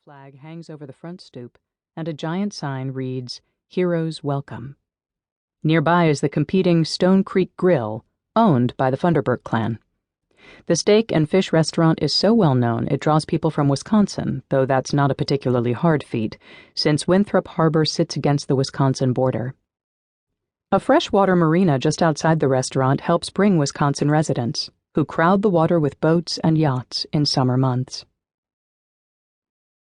Confederate flag hangs over the front stoop, and a giant sign reads, "Heroes Welcome." Nearby is the competing Stone Creek Grill, owned by the Funderburk clan. The steak and fish restaurant is so well known it draws people from Wisconsin, though that's not a particularly hard feat, since Winthrop Harbor sits against the Wisconsin border. A freshwater marina just outside the restaurant helps bring Wisconsin residents, who crowd the water with boats and yachts in summer months.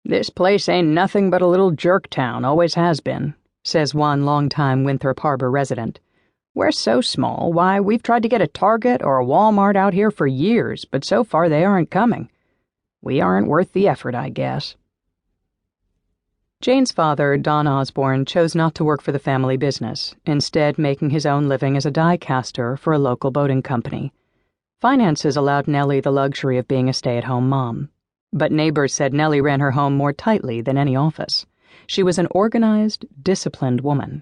"This place ain't nothing but a little jerk town, always has been," says one longtime Winthrop Harbor resident. "We're so small, why, we've tried to get a Target or a Walmart out here for years, but so far they aren't coming. We aren't worth the effort, I guess." Jane's father, Don Osborne, chose not to work for the family business, instead making his own living as a die caster for a local boating company. Finances allowed Nellie the luxury of being a stay-at-home mom. But neighbors said Nellie ran her home more tightly than any office. She was an organized, disciplined woman.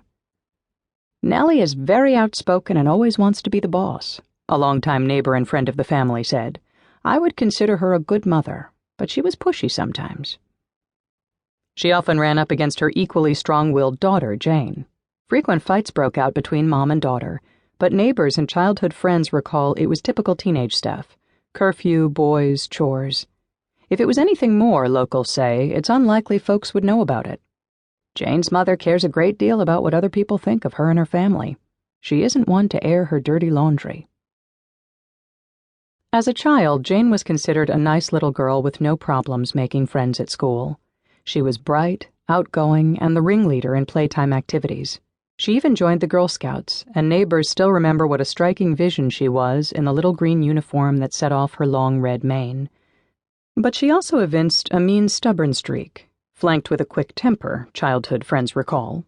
"Nellie is very outspoken and always wants to be the boss," a longtime neighbor and friend of the family said. "I would consider her a good mother, but she was pushy sometimes." She often ran up against her equally strong-willed daughter, Jane. Frequent fights broke out between mom and daughter, but neighbors and childhood friends recall it was typical teenage stuff: curfew, boys, chores. If it was anything more, locals say, it's unlikely folks would know about it. "Jane's mother cares a great deal about what other people think of her and her family. She isn't one to air her dirty laundry." As a child, Jane was considered a nice little girl with no problems making friends at school. She was bright, outgoing, and the ringleader in playtime activities. She even joined the Girl Scouts, and neighbors still remember what a striking vision she was in the little green uniform that set off her long red mane. But she also evinced a mean, stubborn streak, flanked with a quick temper, childhood friends recall.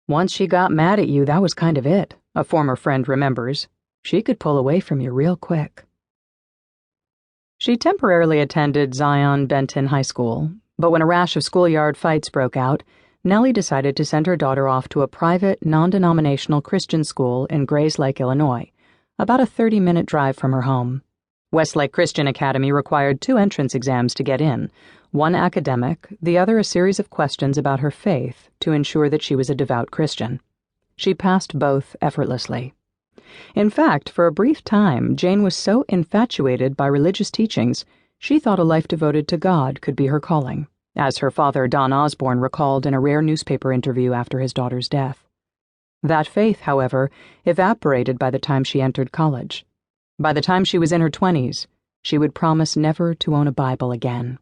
"Once she got mad at you, that was kind of it," a former friend remembers. "She could pull away from you real quick." She temporarily attended Zion Benton High School, but when a rash of schoolyard fights broke out, Nellie decided to send her daughter off to a private, non-denominational Christian school in Grays Lake, Illinois, about a 30-minute drive from her home. Westlake Christian Academy required 2 entrance exams to get in, one academic, the other a series of questions about her faith to ensure that she was a devout Christian. She passed both effortlessly. In fact, for a brief time, Jane was so infatuated by religious teachings, she thought a life devoted to God could be her calling, as her father, Don Osborne, recalled in a rare newspaper interview after his daughter's death. That faith, however, evaporated by the time she entered college. By the time she was in her 20s, she would promise never to own a Bible again.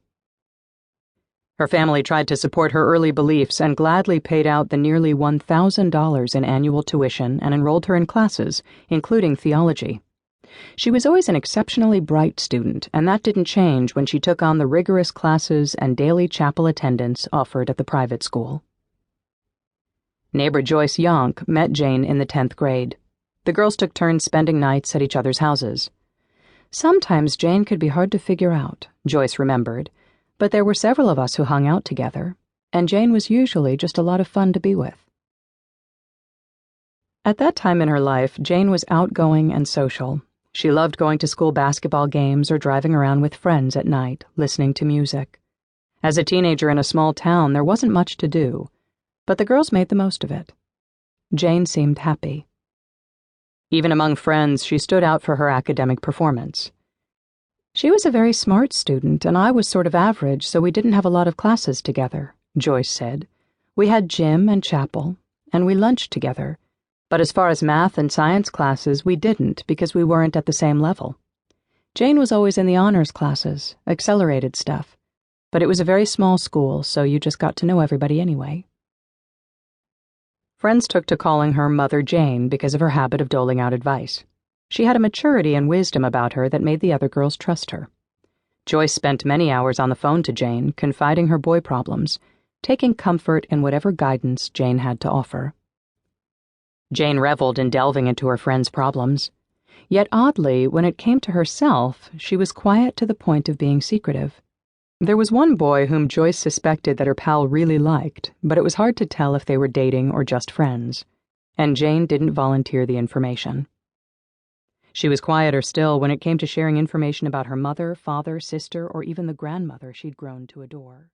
Her family tried to support her early beliefs and gladly paid out the nearly $1,000 in annual tuition and enrolled her in classes, including theology. She was always an exceptionally bright student, and that didn't change when she took on the rigorous classes and daily chapel attendance offered at the private school. Neighbor Joyce Yonk met Jane in the 10th grade. The girls took turns spending nights at each other's houses. "Sometimes Jane could be hard to figure out," Joyce remembered, "but there were several of us who hung out together, and Jane was usually just a lot of fun to be with." At that time in her life, Jane was outgoing and social. She loved going to school basketball games or driving around with friends at night, listening to music. As a teenager in a small town, there wasn't much to do, but the girls made the most of it. Jane seemed happy. Even among friends, she stood out for her academic performance. "She was a very smart student, and I was sort of average, so we didn't have a lot of classes together," Joyce said. "We had gym and chapel, and we lunched together. But as far as math and science classes, we didn't because we weren't at the same level. Jane was always in the honors classes, accelerated stuff, but it was a very small school, so you just got to know everybody anyway." Friends took to calling her Mother Jane because of her habit of doling out advice. She had a maturity and wisdom about her that made the other girls trust her. Joyce spent many hours on the phone to Jane, confiding her boy problems, taking comfort in whatever guidance Jane had to offer. Jane reveled in delving into her friends' problems. Yet oddly, when it came to herself, she was quiet to the point of being secretive. There was one boy whom Joyce suspected that her pal really liked, but it was hard to tell if they were dating or just friends, and Jane didn't volunteer the information. She was quieter still when it came to sharing information about her mother, father, sister, or even the grandmother she'd grown to adore.